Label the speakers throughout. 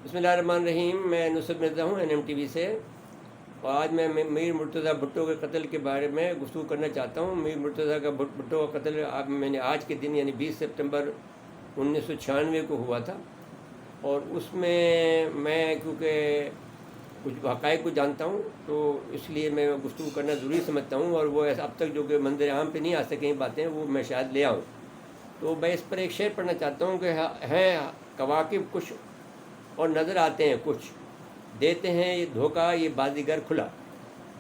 Speaker 1: بسم اللہ الرحمن الرحیم. میں نصرت مرزا ہوں NM TV سے، اور آج میں میر مرتضیٰ بھٹو کے قتل کے بارے میں گفتگو کرنا چاہتا ہوں. میر مرتضیٰ کا بھٹو کا قتل میں نے آج کے دن یعنی 20 سپتمبر 1996 کو ہوا تھا، اور اس میں کیونکہ کچھ حقائق کو جانتا ہوں تو اس لیے میں گفتگو کرنا ضروری سمجھتا ہوں، اور وہ اب تک جو کہ منظر عام پہ نہیں آ سکیں باتیں وہ میں شاید لے آؤں. تو میں اس پر ایک شعر پڑھنا چاہتا ہوں کہ ہیں کواکب کچھ اور نظر آتے ہیں کچھ، دیتے ہیں یہ دھوکہ یہ بازیگر کھلا.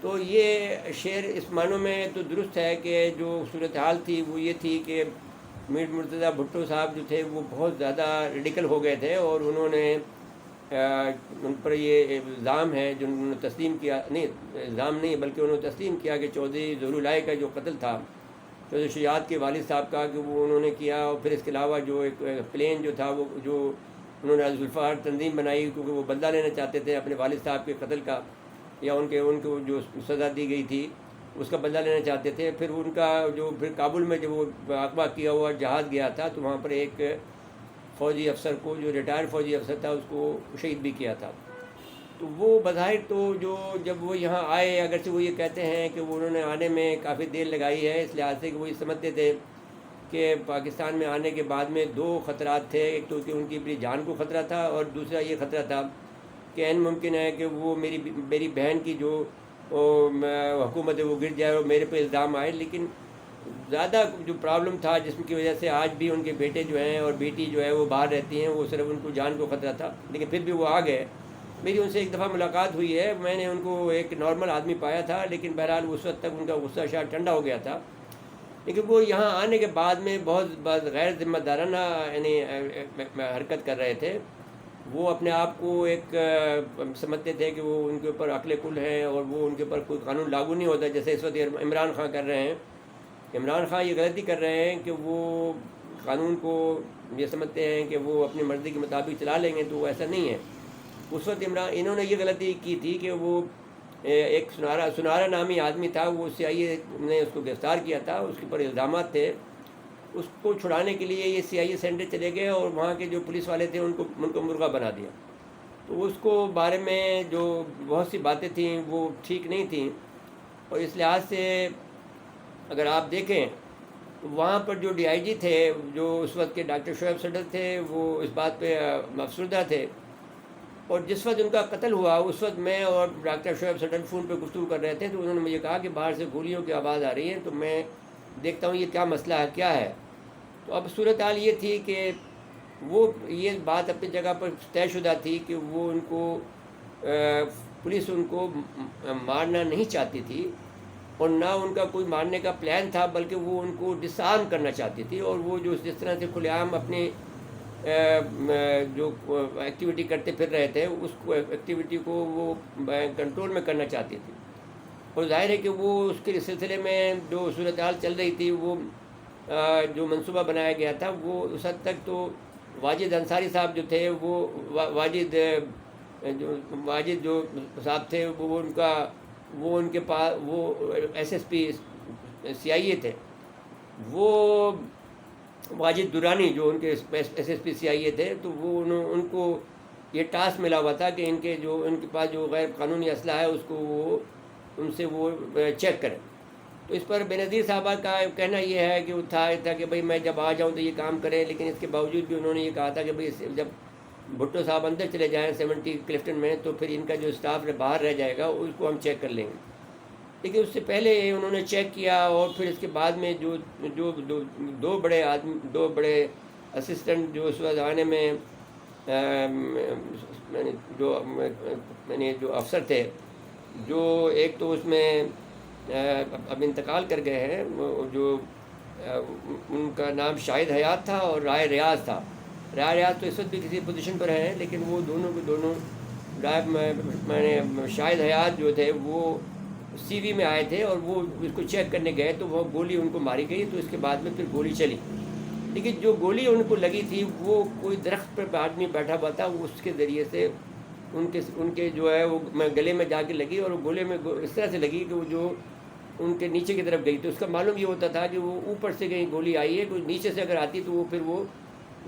Speaker 1: تو یہ شعر اس معنوں میں تو درست ہے کہ جو صورتحال تھی وہ یہ تھی کہ میر مرتضیٰ بھٹو صاحب جو تھے وہ بہت زیادہ ریڈیکل ہو گئے تھے، اور انہوں نے ان پر یہ الزام ہے جو انہوں نے تسلیم کیا، نہیں الزام نہیں بلکہ انہوں نے تسلیم کیا کہ چودھری ظہور الہی کا جو قتل تھا چودھری شجاعت کے والد صاحب کا، کہ وہ انہوں نے کیا. اور پھر اس کے علاوہ جو ایک پلین جو تھا وہ جو انہوں نے ذوالفقار تنظیم بنائی کیونکہ وہ بدلہ لینا چاہتے تھے اپنے والد صاحب کے قتل کا، یا ان کو جو سزا دی گئی تھی اس کا بدلہ لینا چاہتے تھے. پھر ان کا جو پھر کابل میں جب وہ اغوا کیا ہوا جہاز گیا تھا تو وہاں پر ایک فوجی افسر کو جو ریٹائرڈ فوجی افسر تھا اس کو شہید بھی کیا تھا. تو وہ بظاہر تو جو جب وہ یہاں آئے، اگرچہ وہ یہ کہتے ہیں کہ وہ انہوں نے آنے میں کافی دیر لگائی ہے اس لحاظ سے کہ وہ یہ سمجھتے تھے کہ پاکستان میں آنے کے بعد میں دو خطرات تھے. ایک تو کہ ان کی اپنی جان کو خطرہ تھا، اور دوسرا یہ خطرہ تھا کہ عین ممکن ہے کہ وہ میری بہن کی جو حکومت ہے وہ گر جائے اور میرے پہ الزام آئے. لیکن زیادہ جو پرابلم تھا جس کی وجہ سے آج بھی ان کے بیٹے جو ہیں اور بیٹی جو ہے وہ باہر رہتی ہیں، وہ صرف ان کو جان کو خطرہ تھا. لیکن پھر بھی وہ آ گئے. میری ان سے ایک دفعہ ملاقات ہوئی ہے، میں نے ان کو ایک نارمل آدمی پایا تھا، لیکن بہرحال اس وقت تک ان کا غصہ شاید ٹھنڈا ہو گیا تھا. لیکن وہ یہاں آنے کے بعد میں بہت غیر ذمہ دارانہ یعنی حرکت کر رہے تھے. وہ اپنے آپ کو ایک سمجھتے تھے کہ وہ ان کے اوپر عقل کل ہیں اور وہ ان کے اوپر کوئی قانون لاگو نہیں ہوتا، جیسے اس وقت عمران خان کر رہے ہیں. عمران خان یہ غلطی کر رہے ہیں کہ وہ قانون کو یہ سمجھتے ہیں کہ وہ اپنی مرضی کے مطابق چلا لیں گے، تو وہ ایسا نہیں ہے. اس وقت انہوں نے یہ غلطی کی تھی کہ وہ ایک سنارا نامی آدمی تھا، وہ CIA نے اس کو گرفتار کیا تھا، اس کے اوپر الزامات تھے. اس کو چھڑانے کے لیے یہ CIA سینٹر چلے گئے اور وہاں کے جو پولیس والے تھے ان کو مرغا بنا دیا. تو اس کو بارے میں جو بہت سی باتیں تھیں وہ ٹھیک نہیں تھیں، اور اس لحاظ سے اگر آپ دیکھیں تو وہاں پر جو DIG تھے جو اس وقت کے ڈاکٹر شعیب صدر تھے، وہ اس بات پہ افسردہ تھے. اور جس وقت ان کا قتل ہوا اس وقت میں اور ڈاکٹر شعیب صدر فون پہ گفتگو کر رہے تھے، تو انہوں نے مجھے کہا کہ باہر سے گولیوں کی آواز آ رہی ہے، تو میں دیکھتا ہوں یہ کیا مسئلہ ہے کیا ہے. تو اب صورتحال یہ تھی کہ وہ یہ بات اپنی جگہ پر طے شدہ تھی کہ وہ ان کو پولیس ان کو مارنا نہیں چاہتی تھی، اور نہ ان کا کوئی مارنے کا پلان تھا، بلکہ وہ ان کو ڈس آرم کرنا چاہتی تھی. اور وہ جو جس طرح سے کھلے عام اپنی جو ایکٹیویٹی کرتے پھر رہے تھے اس کو ایکٹیویٹی کو وہ کنٹرول میں کرنا چاہتی تھی. اور ظاہر ہے کہ وہ اس کے سلسلے میں جو صورتحال چل رہی تھی، وہ جو منصوبہ بنایا گیا تھا وہ اس حد تک تو واجد انصاری صاحب جو تھے وہ واجد جو صاحب تھے وہ ان کے پاس وہ SSP CIA تھے، وہ واجد درانی جو ان کے SSP CIA تھے. تو وہ ان کو یہ ٹاسک ملا ہوا تھا کہ ان کے پاس جو غیر قانونی اسلحہ ہے اس کو وہ ان سے وہ چیک کریں. تو اس پر بینظیر صاحبہ کا کہنا یہ ہے کہ وہ تھا کہ بھئی میں جب آ جاؤں تو یہ کام کریں. لیکن اس کے باوجود بھی انہوں نے یہ کہا تھا کہ بھئی جب بھٹو صاحب اندر چلے جائیں 70 کلفٹن میں تو پھر ان کا جو اسٹاف باہر رہ جائے گا اس کو ہم چیک کر لیں گے. لیکن اس سے پہلے انہوں نے چیک کیا، اور پھر اس کے بعد میں جو دو بڑے اسسٹنٹ جو اس وقت زمانے میں جو افسر تھے، جو ایک تو اس میں اب انتقال کر گئے ہیں، جو ان کا نام شاہد حیات تھا اور رائے ریاض تھا. رائے ریاض تو اس وقت بھی کسی پوزیشن پر ہیں، لیکن وہ دونوں کے دونوں شاہد حیات جو تھے وہ CV میں آئے تھے، اور وہ اس کو چیک کرنے گئے تو وہ گولی ان کو ماری گئی. تو اس کے بعد میں پھر گولی چلی، لیکن جو گولی ان کو لگی تھی وہ کوئی درخت پر آدمی بیٹھا ہوا تھا، وہ اس کے ذریعے سے ان کے جو ہے وہ گلے میں جا کے لگی، اور وہ گلے میں اس طرح سے لگی کہ وہ جو ان کے نیچے کی طرف گئی. تو اس کا معلوم یہ ہوتا تھا کہ وہ اوپر سے کہیں گولی آئی ہے، کوئی نیچے سے اگر آتی تو وہ پھر وہ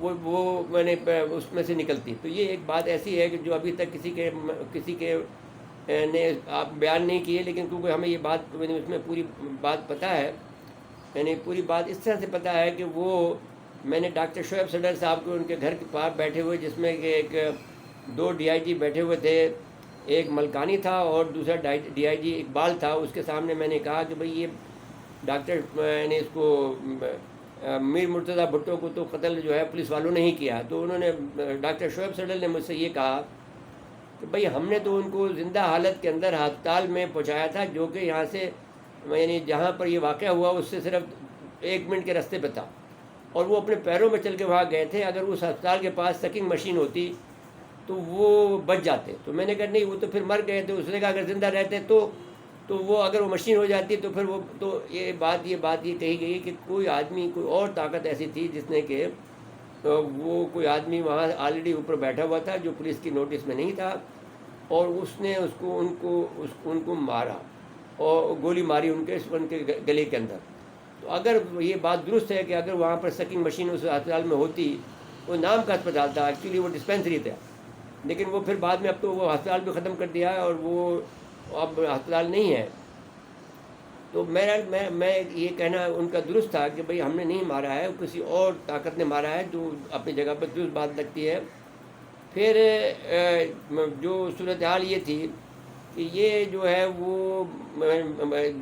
Speaker 1: وہ میں نے اس میں سے نکلتی. تو یہ ایک بات ایسی ہے کہ جو ابھی تک کسی کے نے آپ بیان نہیں کیے، لیکن کیونکہ ہمیں یہ بات اس میں پوری بات پتہ ہے، یعنی پوری بات اس طرح سے پتہ ہے کہ وہ میں نے ڈاکٹر شعیب صدر صاحب کو ان کے گھر کے پاس بیٹھے ہوئے، جس میں کہ ایک 2 DIG بیٹھے ہوئے تھے، ایک ملکانی تھا اور دوسرا DIG اقبال تھا. اس کے سامنے میں نے کہا کہ بھئی یہ ڈاکٹر نے اس کو میر مرتضیٰ بھٹو کو تو قتل جو ہے پولیس والوں نے ہی کیا. تو انہوں نے ڈاکٹر شعیب صدر نے مجھ سے یہ کہا کہ بھئی ہم نے تو ان کو زندہ حالت کے اندر ہسپتال میں پہنچایا تھا، جو کہ یہاں سے یعنی جہاں پر یہ واقعہ ہوا اس سے صرف 1 منٹ کے راستے پہ تھا، اور وہ اپنے پیروں میں چل کے وہاں گئے تھے. اگر اس ہسپتال کے پاس سکنگ مشین ہوتی تو وہ بچ جاتے. تو میں نے کہا نہیں، وہ تو پھر مر گئے. تو اس نے کہا اگر زندہ رہتے تو وہ اگر وہ مشین ہو جاتی تو پھر وہ تو یہ بات کہی گئی کہ کوئی آدمی، کوئی اور طاقت ایسی تھی جس نے کہ وہ کوئی آدمی وہاں آلریڈی اوپر بیٹھا ہوا تھا جو پولیس کی نوٹس میں نہیں تھا، اور اس نے ان کو مارا اور گولی ماری ان کے گلے کے اندر. تو اگر یہ بات درست ہے کہ اگر وہاں پر سکنگ مشین اس ہسپتال میں ہوتی، وہ نام کا ہسپتال تھا، ایکچولی وہ ڈسپینسری تھا، لیکن وہ پھر بعد میں اب تو وہ ہسپتال بھی ختم کر دیا اور وہ اب ہسپتال نہیں ہے. تو میں یہ کہنا ان کا درست تھا کہ بھئی ہم نے نہیں مارا ہے، کسی اور طاقت نے مارا ہے، جو اپنی جگہ پر درست بات لگتی ہے. پھر جو صورتحال یہ تھی کہ یہ جو ہے وہ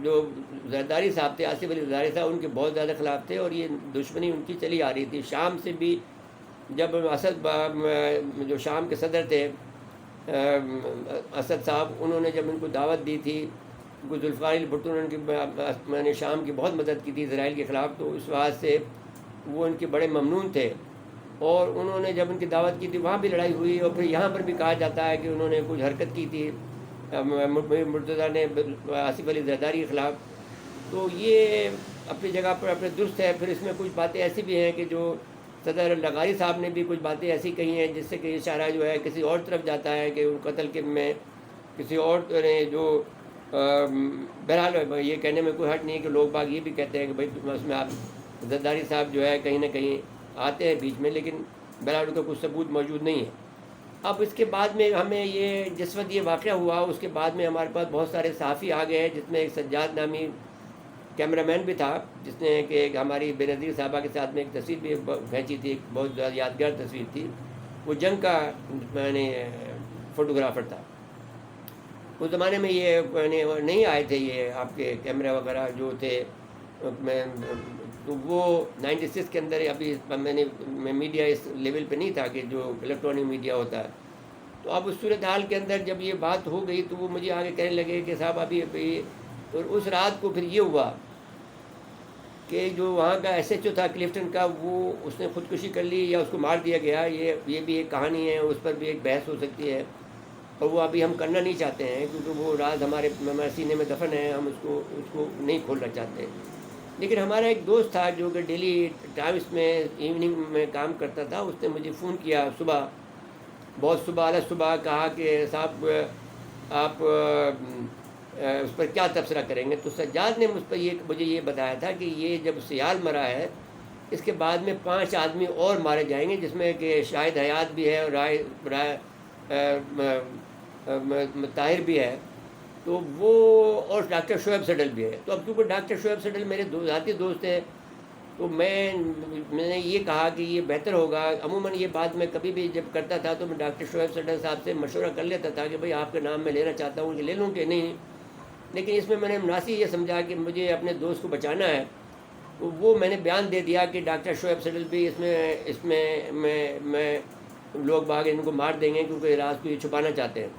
Speaker 1: جو زرداری صاحب تھے، آصف علی زرداری صاحب، ان کے بہت زیادہ خلاف تھے، اور یہ دشمنی ان کی چلی آ رہی تھی. شام سے بھی جب جو شام کے صدر تھے اسد صاحب، انہوں نے جب ان کو دعوت دی تھی، ذوالفقار علی بھٹو نے میں نے شام کی بہت مدد کی تھی اسرائیل کے خلاف، تو اس وجہ سے وہ ان کے بڑے ممنون تھے. اور انہوں نے جب ان کی دعوت کی تھی وہاں بھی لڑائی ہوئی، اور پھر یہاں پر بھی کہا جاتا ہے کہ انہوں نے کچھ حرکت کی تھی مرتضیٰ نے آصف علی زرداری کے خلاف. تو یہ اپنی جگہ پر اپنے درست ہے. پھر اس میں کچھ باتیں ایسی بھی ہیں کہ جو صدر لغاری صاحب نے بھی کچھ باتیں ایسی کہی ہیں جس سے کہ اشارہ جو ہے کسی اور طرف جاتا ہے کہ قتل کے میں کسی اور نے جو بہرحال یہ کہنے میں کوئی حرج نہیں ہے کہ لوگ باغ یہ بھی کہتے ہیں کہ بھائی اس میں آپ زرداری صاحب جو ہے کہیں نہ کہیں آتے ہیں بیچ میں، لیکن بہرحال ان کا کچھ ثبوت موجود نہیں ہے. اب اس کے بعد میں ہمیں یہ جس وقت یہ واقعہ ہوا اس کے بعد میں ہمارے پاس بہت سارے صحافی آ گئے، جس میں ایک سجاد نامی کیمرہ مین بھی تھا، جس نے کہ ہماری بے نظیر صاحبہ کے ساتھ میں ایک تصویر بھی کھینچی تھی، ایک بہت زیادہ یادگار تصویر تھی. وہ جنگ کا میں نے فوٹوگرافر تھا. اس زمانے میں یہ نہیں آئے تھے یہ آپ کے کیمرہ وغیرہ جو تھے، تو وہ 96 کے اندر ابھی میں میڈیا اس لیول پہ نہیں تھا کہ جو الیکٹرانک میڈیا ہوتا ہے. تو اب اس صورتحال کے اندر جب یہ بات ہو گئی تو وہ مجھے آگے کہنے لگے کہ صاحب ابھی اور اس رات کو پھر یہ ہوا کہ جو وہاں کا SHO تھا کلفٹن کا، وہ اس نے خودکشی کر لی یا اس کو مار دیا گیا. یہ بھی ایک کہانی ہے، اس پر بھی ایک بحث ہو سکتی ہے، اور وہ ابھی ہم کرنا نہیں چاہتے ہیں کیونکہ وہ راز ہمارے سینے میں دفن ہے، ہم اس کو نہیں کھولنا چاہتے. لیکن ہمارا ایک دوست تھا جو کہ ڈیلی ٹائمس میں ایوننگ میں کام کرتا تھا، اس نے مجھے فون کیا صبح، بہت صبح اعلیٰ صبح، کہا کہ صاحب آپ اس پر کیا تبصرہ کریں گے. تو سجاد نے مجھے یہ بتایا تھا کہ یہ جب سیال مرا ہے اس کے بعد میں 5 آدمی اور مارے جائیں گے، جس میں کہ شاہد حیات بھی ہے اور رائے طاہر بھی ہے، تو وہ اور ڈاکٹر شعیب صدر بھی ہے. تو اب کیونکہ ڈاکٹر شعیب صدر میرے ذاتی دوست ہیں، تو میں نے یہ کہا کہ یہ بہتر ہوگا. عموماً یہ بات میں کبھی بھی جب کرتا تھا تو میں ڈاکٹر شعیب صدر صاحب سے مشورہ کر لیتا تھا کہ بھئی آپ کا نام میں لینا چاہتا ہوں کہ لے لوں کہ نہیں. لیکن اس میں نے مناسب یہ سمجھا کہ مجھے اپنے دوست کو بچانا ہے، تو وہ میں نے بیان دے دیا کہ ڈاکٹر شعیب صدر بھی اس میں لوگ باغ ان کو مار دیں گے کیونکہ راز کو یہ چھپانا چاہتے ہیں.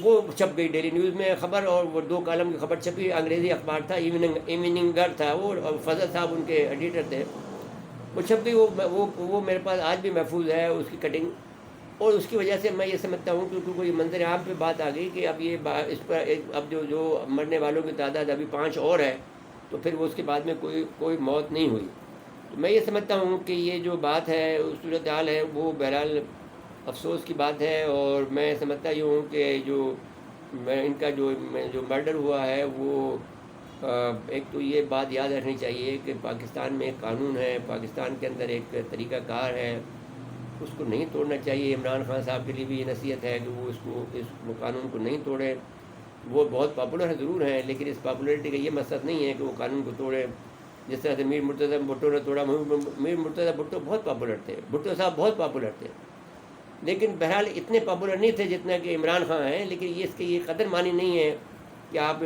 Speaker 1: وہ چھپ گئی ڈیلی نیوز میں خبر، اور وہ 2 کالم کی خبر چھپی. انگریزی اخبار تھا، ایوننگر تھا وہ، اور فضل صاحب ان کے ایڈیٹر تھے. وہ چھپ گئی. وہ میرے پاس آج بھی محفوظ ہے اس کی کٹنگ. اور اس کی وجہ سے میں یہ سمجھتا ہوں کیونکہ کوئی منظر عام پہ بات آ گئی کہ اب یہ اس پر اب جو مرنے والوں کی تعداد ابھی 5 اور ہے، تو پھر وہ اس کے بعد میں کوئی موت نہیں ہوئی. تو میں یہ سمجھتا ہوں کہ یہ جو بات ہے صورتحال ہے وہ بہرحال افسوس کی بات ہے. اور میں سمجھتا یہ ہوں کہ جو ان کا جو مرڈر ہوا ہے وہ ایک تو یہ بات یاد رکھنی چاہیے کہ پاکستان میں ایک قانون ہے، پاکستان کے اندر ایک طریقہ کار ہے، اس کو نہیں توڑنا چاہیے. عمران خان صاحب کے لیے بھی یہ نصیحت ہے کہ وہ اس قانون کو نہیں توڑے. وہ بہت پاپولر ضرور ہیں لیکن اس پاپولرٹی کا یہ مقصد نہیں ہے کہ وہ قانون کو توڑے. جس طرح سے میر مرتضیٰ بھٹو نے توڑا. میر مرتضیٰ بھٹو بہت پاپولر تھے, بھٹو صاحب بہت پاپولر تھے, لیکن بہرحال اتنے پاپولر نہیں تھے جتنا کہ عمران خان ہیں. لیکن اس کی یہ قدر مانی نہیں ہے کہ آپ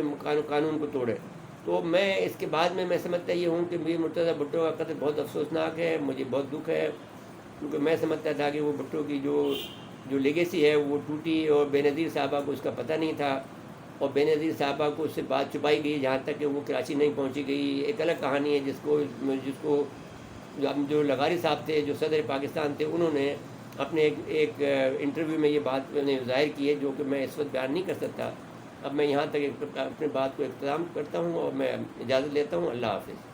Speaker 1: قانون کو توڑیں. تو میں اس کے بعد میں سمجھتا یہ ہوں کہ میر مرتضیٰ بھٹو کا قتل بہت افسوسناک ہے. مجھے بہت دکھ ہے کیونکہ میں سمجھتا تھا کہ وہ بھٹو کی جو لیگیسی ہے وہ ٹوٹی, اور بے نظیر صاحبہ کو اس کا پتہ نہیں تھا, اور بے نظیر صاحبہ کو اس سے بات چھپائی گئی جہاں تک کہ وہ کراچی نہیں پہنچی گئی. ایک الگ کہانی ہے جس کو جو لغاری صاحب تھے, جو صدر پاکستان تھے, انہوں نے اپنے ایک انٹرویو میں یہ بات میں نے ظاہر کی ہے جو کہ میں اس وقت بیان نہیں کر سکتا. اب میں یہاں تک اپنے بات کو اختتام کرتا ہوں اور میں اجازت لیتا ہوں. اللہ حافظ.